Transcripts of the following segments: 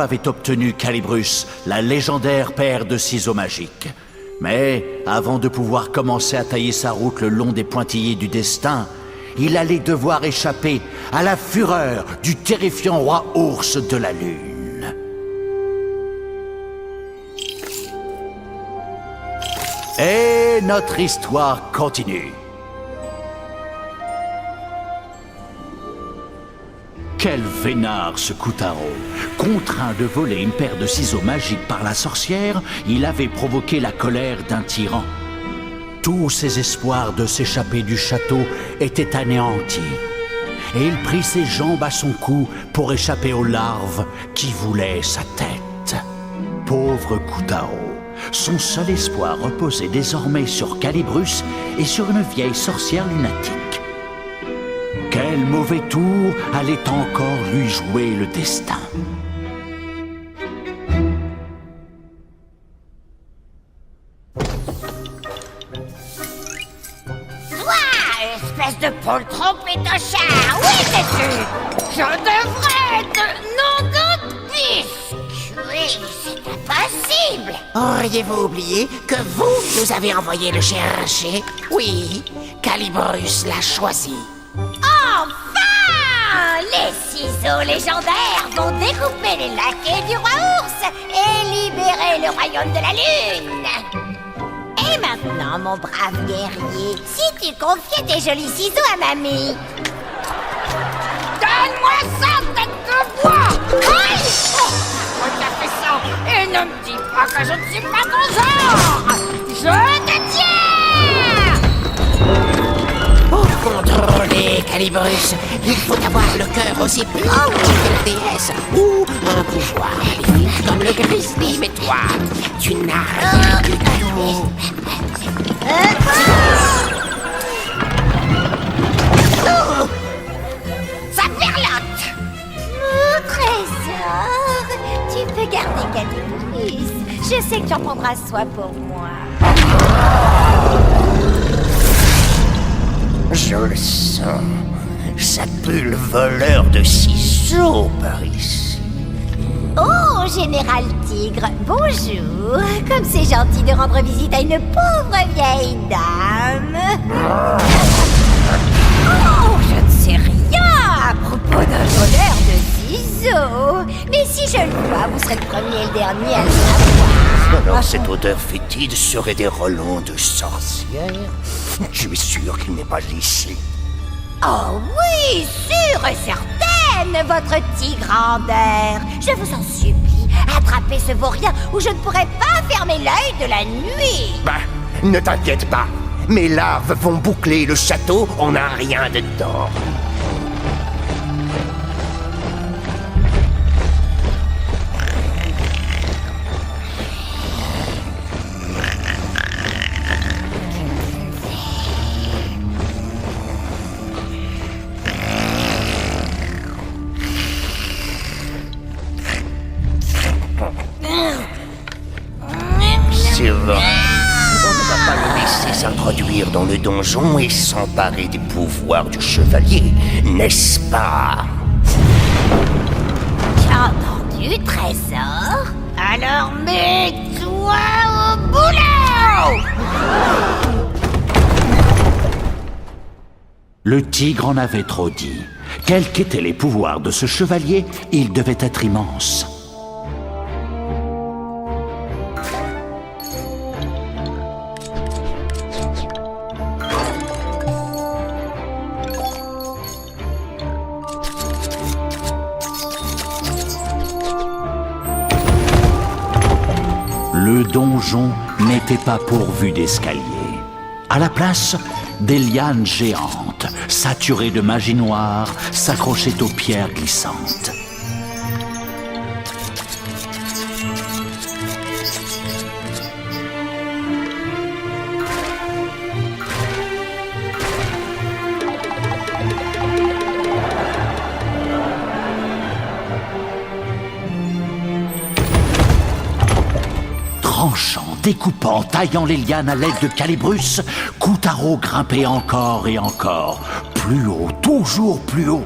avait obtenu Calibrus, la légendaire paire de ciseaux magiques. Mais avant de pouvoir commencer à tailler sa route le long des pointillés du destin, il allait devoir échapper à la fureur du terrifiant roi ours de la lune. Et notre histoire continue. Quel vénard ce Kutaro! Contraint de voler une paire de ciseaux magiques par la sorcière, il avait provoqué la colère d'un tyran. Tous ses espoirs de s'échapper du château étaient anéantis. Et il prit ses jambes à son cou pour échapper aux larves qui voulaient sa tête. Pauvre Kutaro! Son seul espoir reposait désormais sur Calibrus et sur une vieille sorcière lunatique. Quel mauvais tour allait encore lui jouer le destin. Toi, espèce de poltron pétochard, où étais-tu? Je devrais te... nom de disque. Oui, c'est impossible. Auriez-vous oublié que vous nous avez envoyé le chercher? Oui, Calibrus l'a choisi. Enfin! Les ciseaux légendaires vont découper les laquais du roi ours et libérer le royaume de la lune. Et maintenant, mon brave guerrier, si tu confiais tes jolis ciseaux à mamie. Donne-moi ça, tête de bois! Aïe! Oh, pourquoi t'as fait ça? Et ne me dis pas que je ne suis pas ton genre! Je te tiens! Pour contrôler Calibrus, il faut avoir le cœur aussi blanc que la déesse ou un pouvoir maléfique comme le grizzly. Mais toi, tu n'as rien du tout. Ça perlote! Mon trésor! Tu peux garder Calibrus. Je sais que tu en prendras soin pour moi. Je le sens. Ça pue le voleur de ciseaux par ici. Oh, Général Tigre, bonjour. Comme c'est gentil de rendre visite à une pauvre vieille dame. Oh, je ne sais rien à propos d'un voleur de ciseaux. Mais si je le vois, vous serez le premier et le dernier à le savoir. Alors cette odeur fétide serait des relents de sorcière? Je suis sûr qu'il n'est pas ici. Oh oui, sûre et certaine, votre tigrandeur. Je vous en supplie, attrapez ce vaurien ou je ne pourrai pas fermer l'œil de la nuit. Bah, ne t'inquiète pas. Mes larves vont boucler le château, on n'a rien dedans. C'est vrai. On ne va pas le laisser s'introduire dans le donjon et s'emparer des pouvoirs du chevalier, n'est-ce pas? Tu as entendu, trésor? Alors mets-toi au boulot! Le tigre en avait trop dit. Quels qu'étaient les pouvoirs de ce chevalier, il devait être immense. Le donjon n'était pas pourvu d'escaliers. À la place, des lianes géantes, saturées de magie noire, s'accrochaient aux pierres glissantes. Tranchant, découpant, taillant les lianes à l'aide de Calibrus, Kutaro grimpait encore et encore, plus haut, toujours plus haut.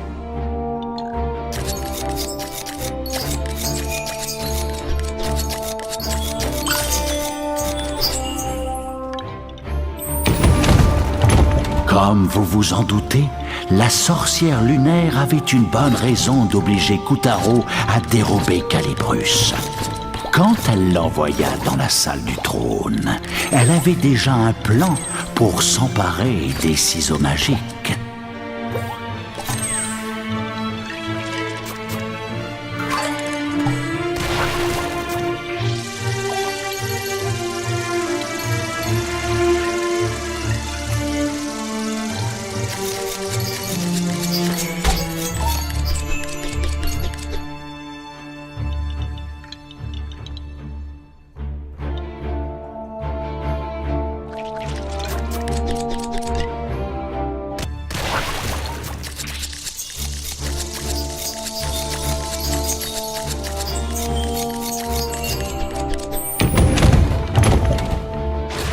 Comme vous vous en doutez, la sorcière lunaire avait une bonne raison d'obliger Koutaro à dérober Calibrus. Quand elle l'envoya dans la salle du trône, elle avait déjà un plan pour s'emparer des ciseaux magiques.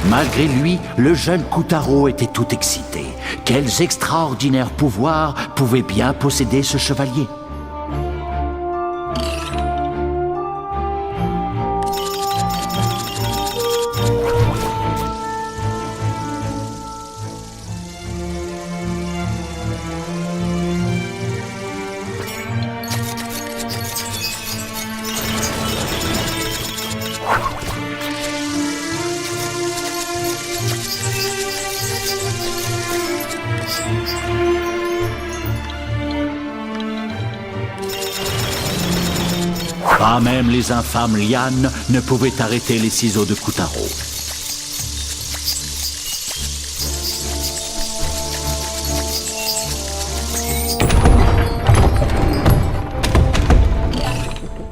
Malgré lui, le jeune Koutaro était tout excité. Quels extraordinaires pouvoirs pouvait bien posséder ce chevalier? Pas même les infâmes lianes ne pouvaient arrêter les ciseaux de Koutaro.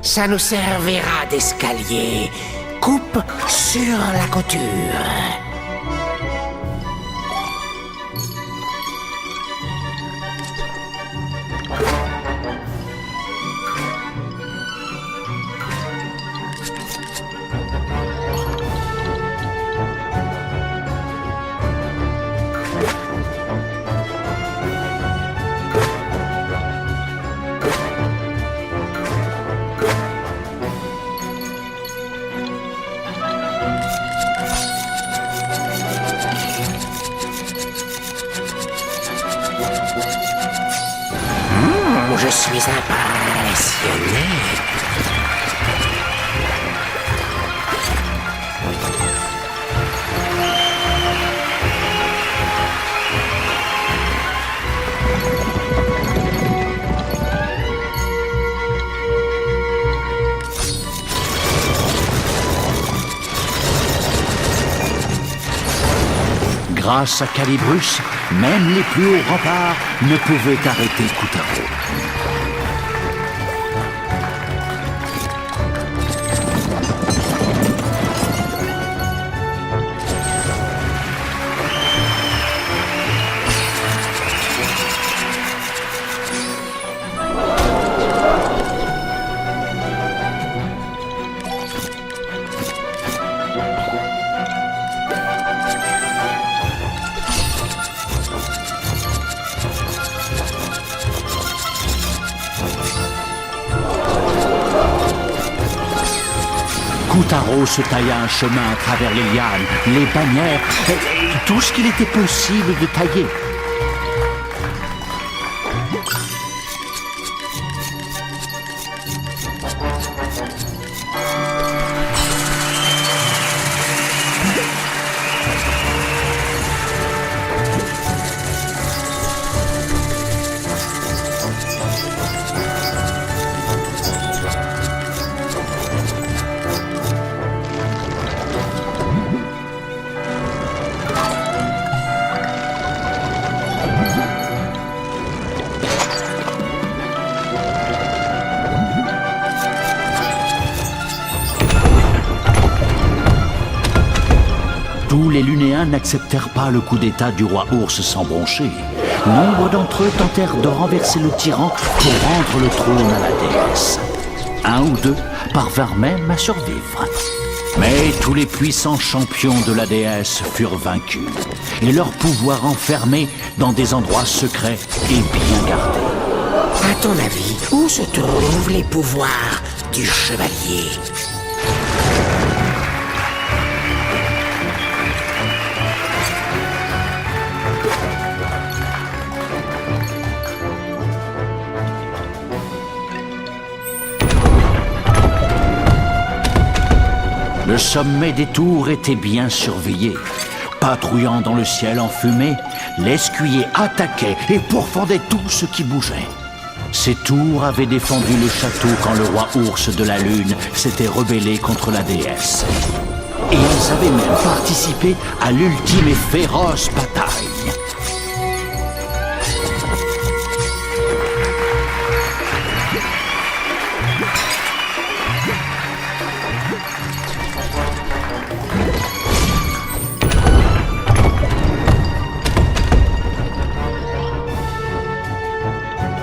Ça nous servira d'escalier. Coupe sur la couture. Je suis impressionné. Grâce à Calibrus, même les plus hauts remparts ne pouvaient arrêter Koutaro. Koutaro se tailla un chemin à travers les lianes, les bannières et tout ce qu'il était possible de tailler. Tous les Lunéens n'acceptèrent pas le coup d'état du roi ours sans broncher. Nombre d'entre eux tentèrent de renverser le tyran pour rendre le trône à la déesse. Un ou deux parvinrent même à survivre. Mais tous les puissants champions de la déesse furent vaincus, et leur pouvoir enfermé dans des endroits secrets et bien gardés. À ton avis, où se trouvent les pouvoirs du chevalier? Le sommet des tours était bien surveillé. Patrouillant dans le ciel enfumé, l'escuyer attaquait et pourfendait tout ce qui bougeait. Ces tours avaient défendu le château quand le roi ours de la lune s'était rebellé contre la déesse. Et elles avaient même participé à l'ultime et féroce bataille.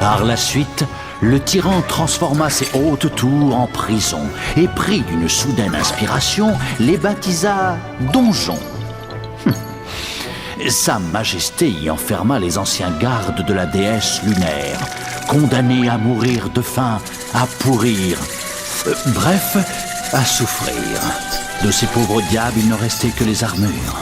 Par la suite, le tyran transforma ces hautes tours en prison et pris d'une soudaine inspiration, les baptisa donjons. Sa Majesté y enferma les anciens gardes de la déesse lunaire, condamnés à mourir de faim, à pourrir, bref, à souffrir. De ces pauvres diables, il ne restait que les armures.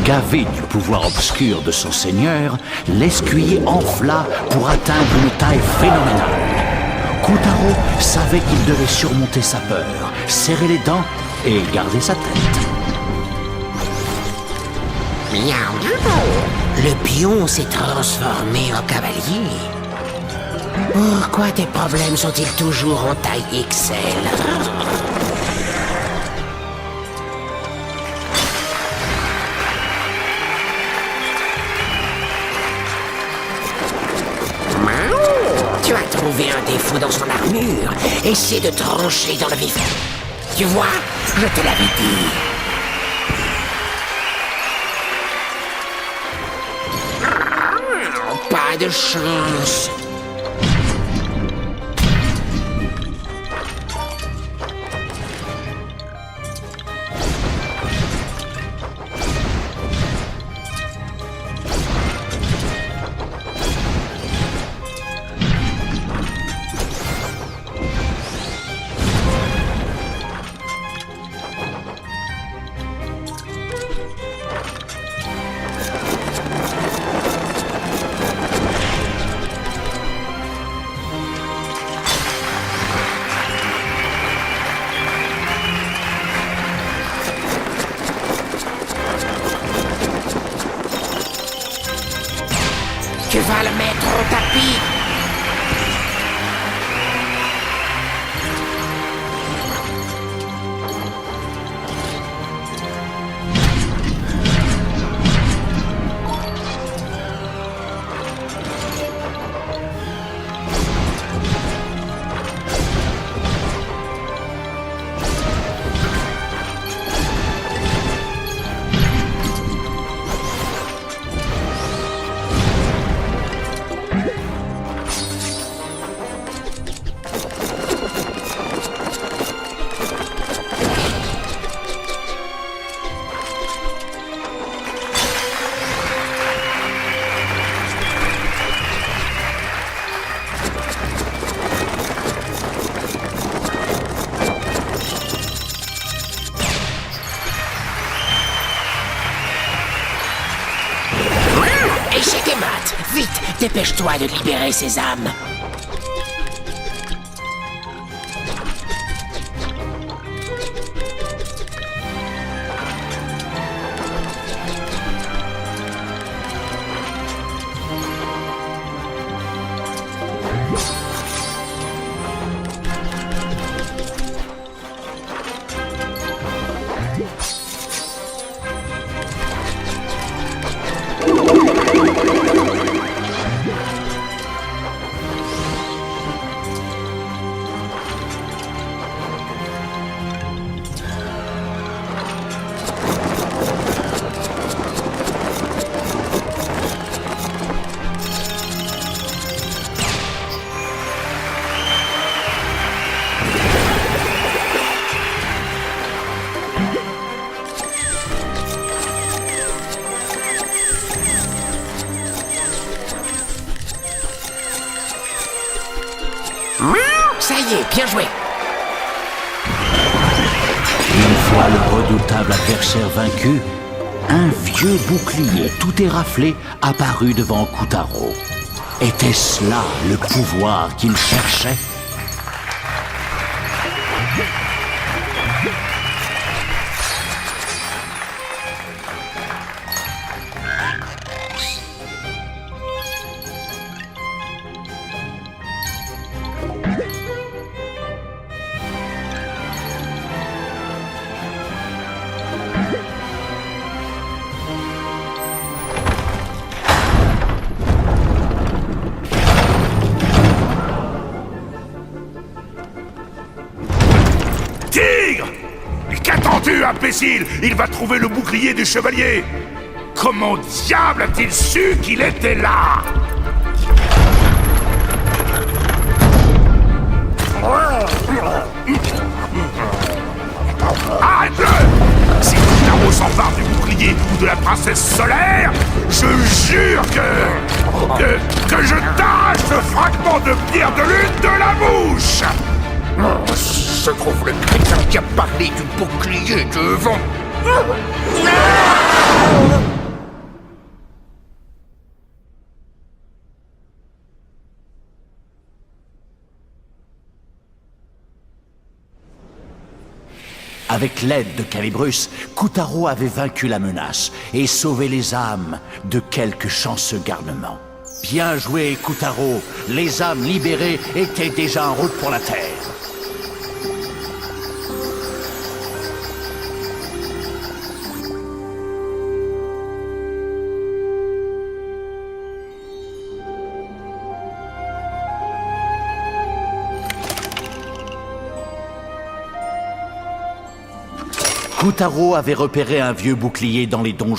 Gavé du pouvoir obscur de son seigneur, l'escuyer enfla pour atteindre une taille phénoménale. Kotaro savait qu'il devait surmonter sa peur, serrer les dents et garder sa tête. Miaou. Le pion s'est transformé en cavalier. Pourquoi tes problèmes sont-ils toujours en taille XL? Tu as trouvé un défaut dans son armure. Essaie de trancher dans le vif. Tu vois, je te l'avais dit. Pas de chance. Tu vas le mettre au tapis. Échec et mat. Vite, dépêche-toi de libérer ces âmes. Ça y est, bien joué. Une fois le redoutable adversaire vaincu, un vieux bouclier tout éraflé apparut devant Kotaro. Était-ce là le pouvoir qu'il cherchait? Tigre! Qu'attends-tu, imbécile? Il va trouver le bouclier du chevalier! Comment diable a-t-il su qu'il était là? Arrête-le! Si Kotaro s'empare du bouclier ou de la princesse solaire, je jure que je t'arrache ce fragment de pierre de lune de la bouche! Se trouve le crétin qui a parlé du bouclier devant. Avec l'aide de Calibrus, Kotaro avait vaincu la menace et sauvé les âmes de quelques chanceux garnements. Bien joué, Kotaro! Les âmes libérées étaient déjà en route pour la Terre. Kotaro avait repéré un vieux bouclier dans les donjons.